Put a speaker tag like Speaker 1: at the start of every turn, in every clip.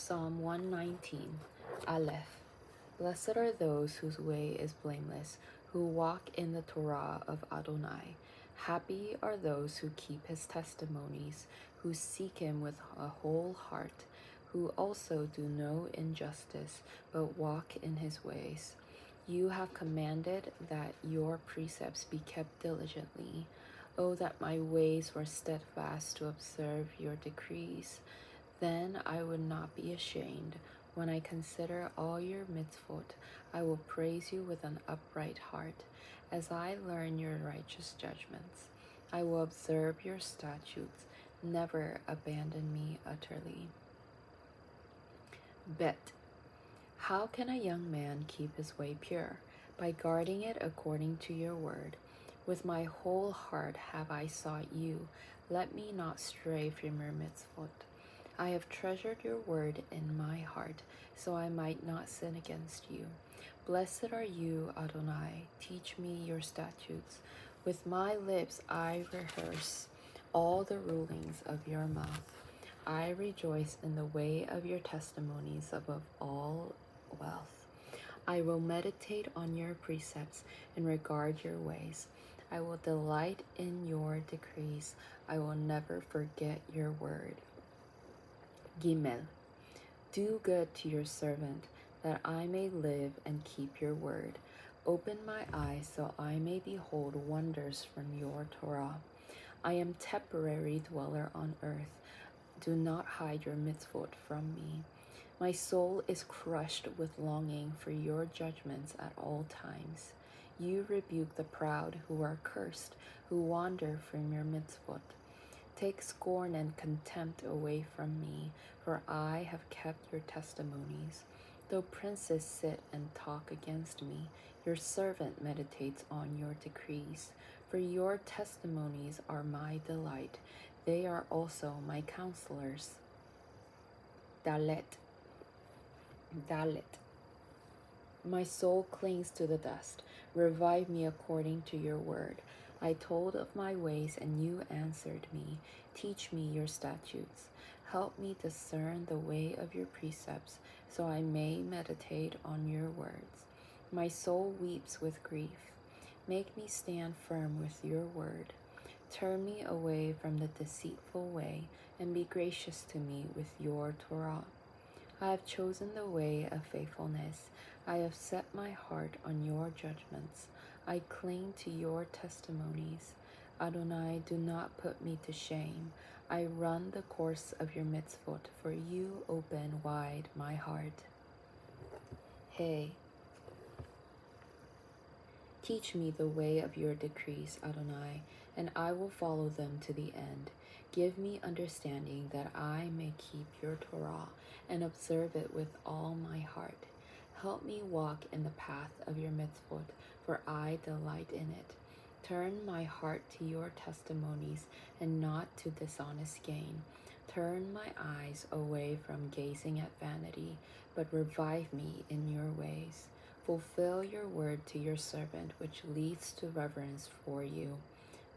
Speaker 1: Psalm 119, Aleph. Blessed are those whose way is blameless, who walk in the Torah of Adonai. Happy are those who keep his testimonies, who seek him with a whole heart, who also do no injustice, but walk in his ways. You have commanded that your precepts be kept diligently. Oh, that my ways were steadfast to observe your decrees. Then I would not be ashamed. When I consider all your mitzvot, I will praise you with an upright heart. As I learn your righteous judgments, I will observe your statutes. Never abandon me utterly. Bet. How can a young man keep his way pure? By guarding it according to your word. With my whole heart have I sought you. Let me not stray from your mitzvot. I have treasured your word in my heart, so I might not sin against you. Blessed are you, Adonai. Teach me your statutes. With my lips I rehearse all the rulings of your mouth. I rejoice in the way of your testimonies above all wealth. I will meditate on your precepts and regard your ways. I will delight in your decrees. I will never forget your word. Gimel. Do good to your servant, that I may live and keep your word. Open my eyes so I may behold wonders from your Torah. I am temporary dweller on earth. Do not hide your mitzvot from me. My soul is crushed with longing for your judgments at all times. You rebuke the proud who are cursed, who wander from your mitzvot. Take scorn and contempt away from me, for I have kept your testimonies. Though princes sit and talk against me, your servant meditates on your decrees. For your testimonies are my delight. They are also my counselors. Dalet. Dalet. My soul clings to the dust. Revive me according to your word. I told of my ways, and you answered me. Teach me your statutes. Help me discern the way of your precepts, so I may meditate on your words. My soul weeps with grief. Make me stand firm with your word. Turn me away from the deceitful way, and be gracious to me with your Torah. I have chosen the way of faithfulness. I have set my heart on your judgments. I cling to your testimonies. Adonai, do not put me to shame. I run the course of your mitzvot, for you open wide my heart. Hey, teach me the way of your decrees, Adonai, and I will follow them to the end. Give me understanding that I may keep your Torah and observe it with all my heart. Help me walk in the path of your mitzvot, for I delight in it. Turn my heart to your testimonies and not to dishonest gain. Turn my eyes away from gazing at vanity, but revive me in your ways. Fulfill your word to your servant, which leads to reverence for you.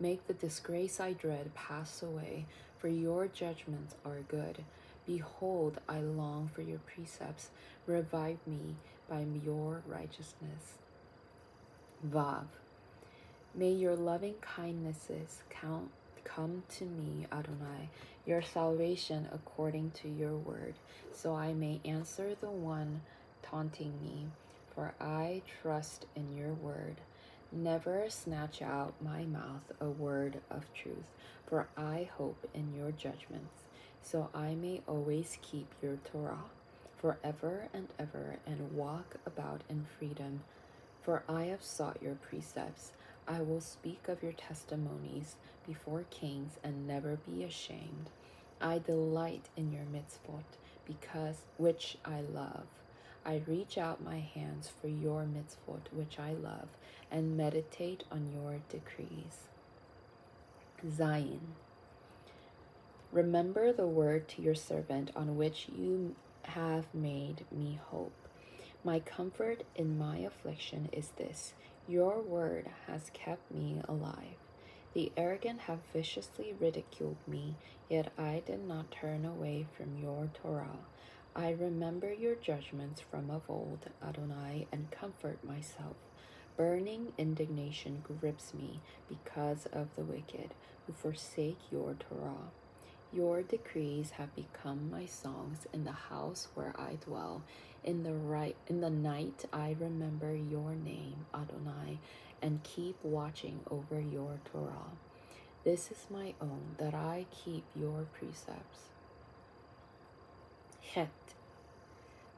Speaker 1: Make the disgrace I dread pass away, for your judgments are good. Behold, I long for your precepts. Revive me by your righteousness. Vav. May your loving kindnesses come to me, Adonai, your salvation according to your word, so I may answer the one taunting me, for I trust in your word. Never snatch out my mouth a word of truth, for I hope in your judgments, so I may always keep your Torah forever and walk about in freedom. For I have sought your precepts. I will speak of your testimonies before kings and never be ashamed. I delight in your mitzvot, because which I love. I reach out my hands for your mitzvot, which I love, and meditate on your decrees. Zion. Remember the word to your servant on which you have made me hope. My comfort in my affliction is this: your word has kept me alive. The arrogant have viciously ridiculed me, yet I did not turn away from your Torah. I remember your judgments from of old, Adonai, and comfort myself. Burning indignation grips me because of the wicked who forsake your Torah. Your decrees have become my songs in the house where I dwell. In the night I remember your name, Adonai, and keep watching over your Torah. This is my own, that I keep your precepts. Het.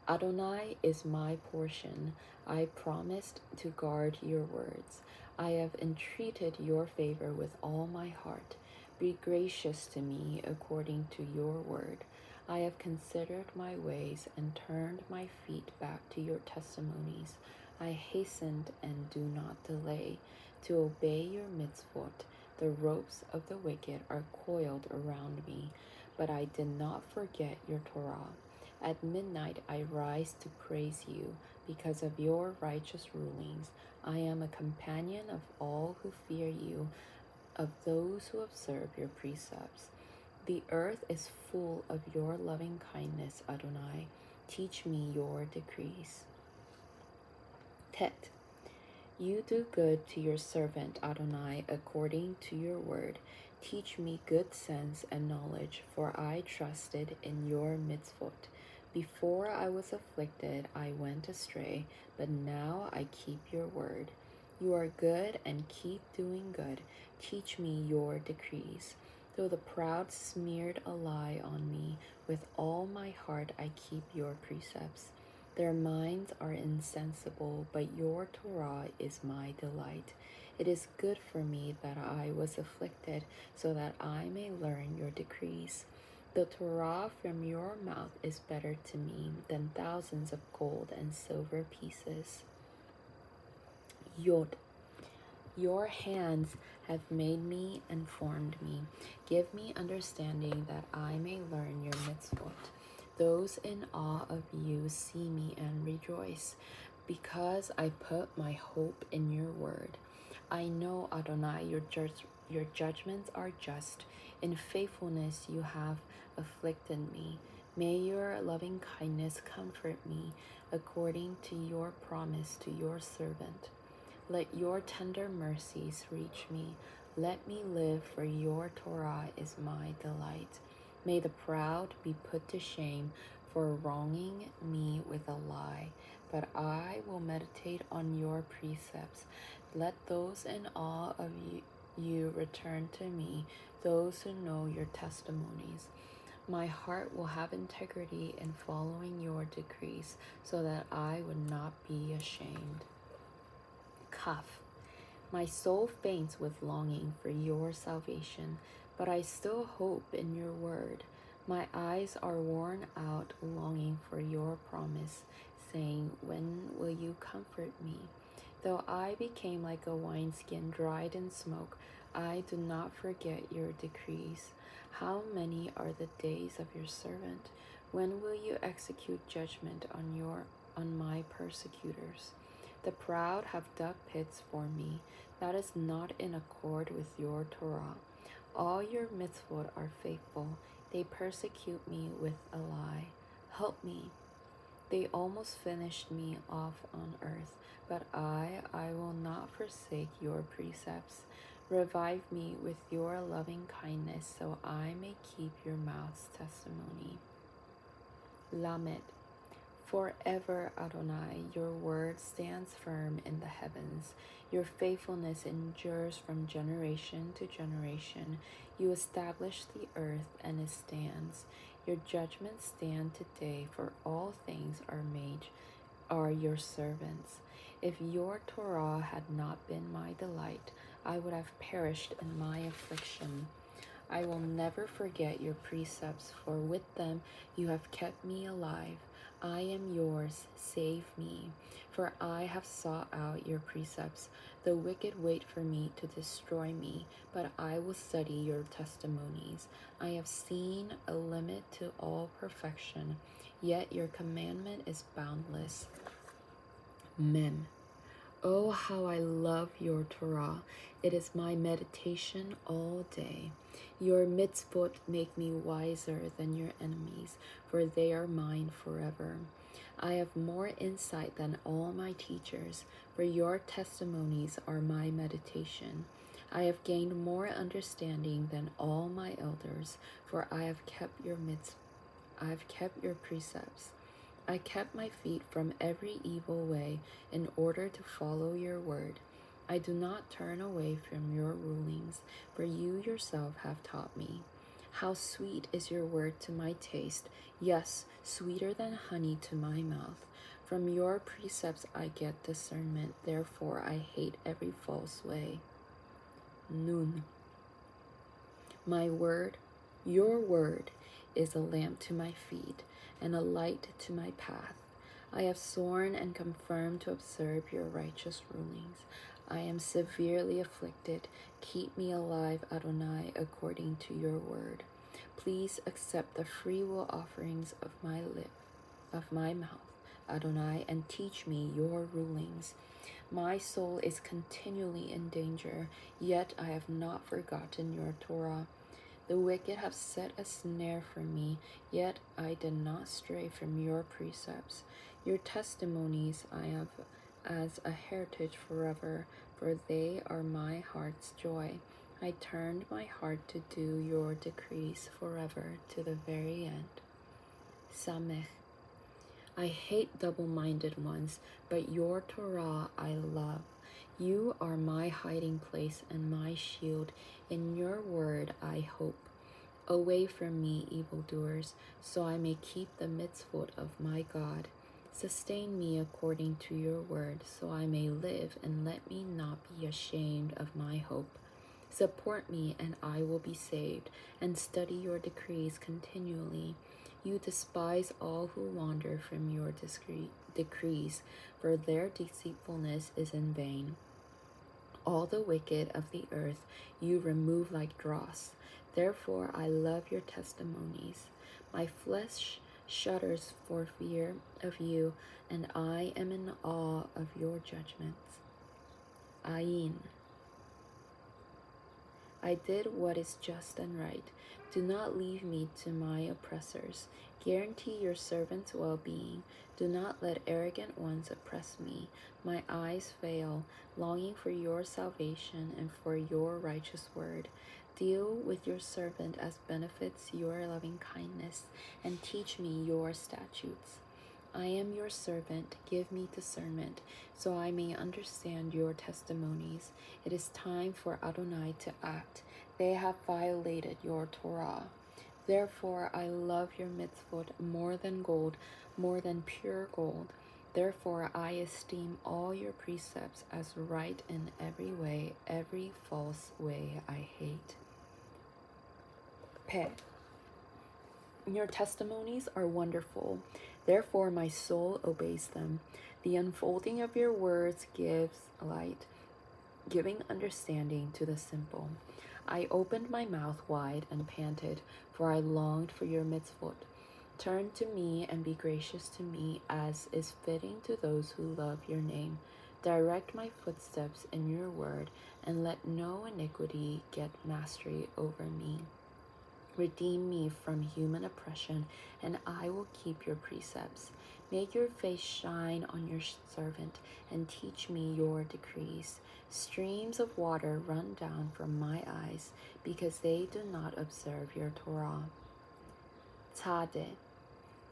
Speaker 1: Adonai is my portion. I promised to guard your words. I have entreated your favor with all my heart. Be gracious to me according to your word. I have considered my ways and turned my feet back to your testimonies. I hastened and do not delay to obey your mitzvot. The ropes of the wicked are coiled around me, but I did not forget your Torah. At midnight I rise to praise you because of your righteous rulings. I am a companion of all who fear you, of those who observe your precepts. The earth is full of your loving kindness, Adonai. Teach me your decrees. Tet. You do good to your servant Adonai according to your word. Teach me good sense and knowledge, for I trusted in your mitzvot. Before I was afflicted, I went astray, but now I keep your word. You are good and keep doing good. Teach me your decrees. Though the proud smeared a lie on me, with all my heart I keep your precepts. Their minds are insensible, but your Torah is my delight. It is good for me that I was afflicted, so that I may learn your decrees. The Torah from your mouth is better to me than thousands of gold and silver pieces. Yod. Your hands have made me and formed me. Give me understanding that I may learn your mitzvot. Those in awe of you see me and rejoice, because I put my hope in your word. I know, Adonai, your judgments are just. In faithfulness you have afflicted me. May your loving kindness comfort me, according to your promise to your servant. Let your tender mercies reach me. Let me live, for your Torah is my delight. May the proud be put to shame for wronging me with a lie, but I will meditate on your precepts. Let those in awe of you return to me, those who know your testimonies. My heart will have integrity in following your decrees, so that I would not be ashamed. Kaf. My soul faints with longing for your salvation, but I still hope in your word. My eyes are worn out longing for your promise, saying, when will you comfort me? Though I became like a wineskin dried in smoke, I do not forget your decrees. How many are the days of your servant? When will you execute judgment on my persecutors? The proud have dug pits for me. That is not in accord with your Torah. All your mitzvot are faithful. They persecute me with a lie. Help me. They almost finished me off on earth, but I will not forsake your precepts. Revive me with your loving kindness, so I may keep your mouth's testimony. Lamed. Forever, Adonai, your word stands firm in the heavens. Your faithfulness endures from generation to generation. You establish the earth, and it stands. Your judgments stand today, for all things are your servants. If your Torah had not been my delight, I would have perished in my affliction. I will never forget your precepts, for with them you have kept me alive. I am yours, save me, for I have sought out your precepts. The wicked wait for me to destroy me, but I will study your testimonies. I have seen a limit to all perfection, yet your commandment is boundless. Mem. Oh, how I love your Torah. It is my meditation all day. Your mitzvot make me wiser than your enemies, for they are mine forever. I have more insight than all my teachers, for your testimonies are my meditation. I have gained more understanding than all my elders, for I have kept your precepts. I kept my feet from every evil way in order to follow your word. I do not turn away from your rulings, for you yourself have taught me. How sweet is your word to my taste, yes, sweeter than honey to my mouth. From your precepts I get discernment, therefore I hate every false way. Nun. My word, your word, is a lamp to my feet and a light to my path. I have sworn and confirmed to observe your righteous rulings. I am severely afflicted. Keep me alive, Adonai, according to your word. Please accept the freewill offerings of my mouth, Adonai, and teach me your rulings. My soul is continually in danger, yet I have not forgotten your Torah. The wicked have set a snare for me, yet I did not stray from your precepts. Your testimonies I have as a heritage forever, for they are my heart's joy. I turned my heart to do your decrees forever to the very end. Samech. I hate double-minded ones, but your Torah I love. You are my hiding place and my shield. In your word I hope. Away from me, evildoers, so I may keep the mitzvot of my God. Sustain me according to your word, so I may live, and let me not be ashamed of my hope. Support me, and I will be saved, and study your decrees continually. You despise all who wander from your decrees, for their deceitfulness is in vain. All the wicked of the earth you remove like dross. Therefore I love your testimonies. My flesh shudders for fear of you, and I am in awe of your judgments. Ayin. I did what is just and right. Do not leave me to my oppressors. Guarantee your servant's well-being. Do not let arrogant ones oppress me. My eyes fail, longing for your salvation and for your righteous word. Deal with your servant as benefits your loving kindness, and teach me your statutes. I am your servant, give me discernment, so I may understand your testimonies. It is time for Adonai to act. They have violated your Torah. Therefore I love your mitzvot more than gold, more than pure gold. Therefore I esteem all your precepts as right in every way, every false way I hate. Peh. Your testimonies are wonderful, therefore my soul obeys them. The unfolding of your words gives light, giving understanding to the simple. I opened my mouth wide and panted, for I longed for your mitzvot. Turn to me and be gracious to me, as is fitting to those who love your name. Direct my footsteps in your word, and let no iniquity get mastery over me. Redeem me from human oppression, and I will keep your precepts. Make your face shine on your servant, and teach me your decrees. Streams of water run down from my eyes, because they do not observe your Torah. Tzadeh.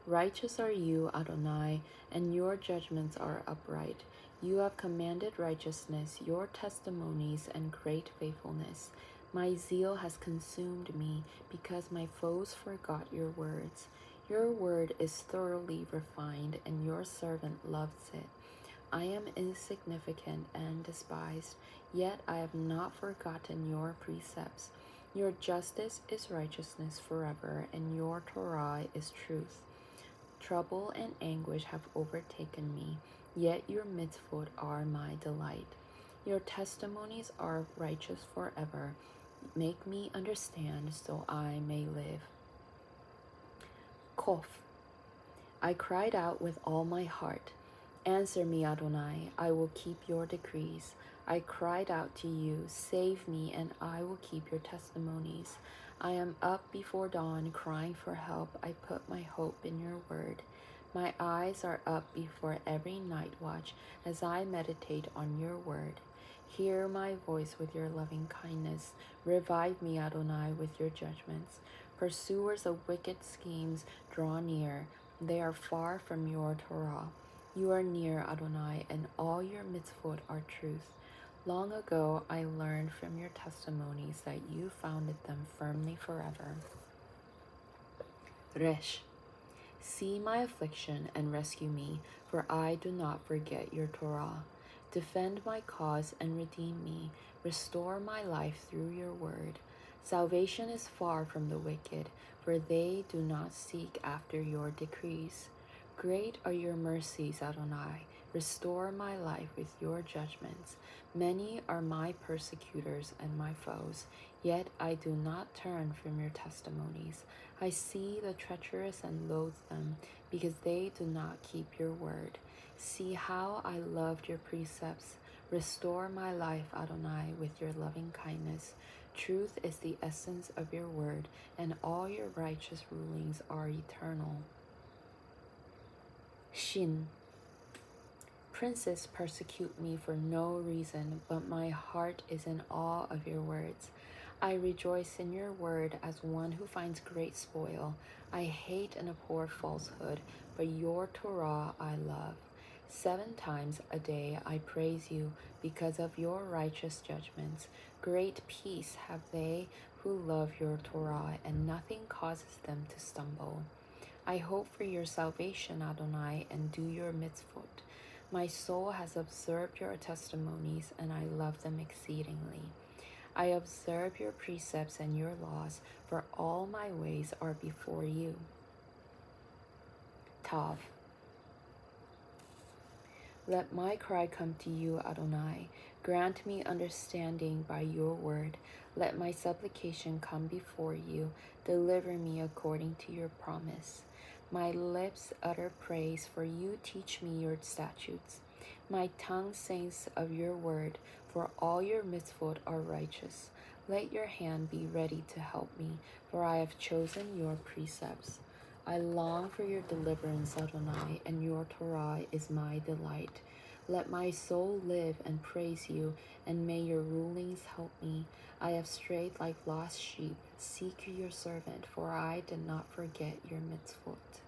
Speaker 1: Righteous are you, Adonai, and your judgments are upright. You have commanded righteousness, your testimonies, and great faithfulness. My zeal has consumed me, because my foes forgot your words. Your word is thoroughly refined, and your servant loves it. I am insignificant and despised, yet I have not forgotten your precepts. Your justice is righteousness forever, and your Torah is truth. Trouble and anguish have overtaken me, yet your mitzvot are my delight. Your testimonies are righteous forever. Make me understand so I may live. Kof. I cried out with all my heart. Answer me, Adonai, I will keep your decrees. I cried out to you, save me, and I will keep your testimonies. I am up before dawn, crying for help. I put my hope in your word. My eyes are up before every night watch as I meditate on your word. Hear my voice with your loving kindness. Revive me, Adonai, with your judgments. Pursuers of wicked schemes draw near. They are far from your Torah. You are near, Adonai, and all your mitzvot are truth. Long ago I learned from your testimonies that you founded them firmly forever. Resh. See my affliction and rescue me, for I do not forget your Torah. Defend my cause and redeem me. Restore my life through your word. Salvation is far from the wicked, for they do not seek after your decrees. Great are your mercies, Adonai. Restore my life with your judgments. Many are my persecutors and my foes, yet I do not turn from your testimonies. I see the treacherous and loathe them, because they do not keep your word. See how I loved your precepts. Restore my life, Adonai, with your loving kindness. Truth is the essence of your word, and all your righteous rulings are eternal. Shin. Princes persecute me for no reason, but my heart is in awe of your words. I rejoice in your word as one who finds great spoil. I hate and abhor falsehood, but your Torah I love. 7 times a day I praise you because of your righteous judgments. Great peace have they who love your Torah, and nothing causes them to stumble. I hope for your salvation, Adonai, and do your mitzvot. My soul has observed your testimonies, and I love them exceedingly. I observe your precepts and your laws, for all my ways are before you. Tav. Let my cry come to you, Adonai. Grant me understanding by your word. Let my supplication come before you. Deliver me according to your promise. My lips utter praise, for you teach me your statutes. My tongue sings of your word, for all your mitzvot are righteous. Let your hand be ready to help me, for I have chosen your precepts. I long for your deliverance, Adonai, and your Torah is my delight. Let my soul live and praise you, and may your rulings help me. I have strayed like lost sheep. Seek your servant, for I did not forget your mitzvot.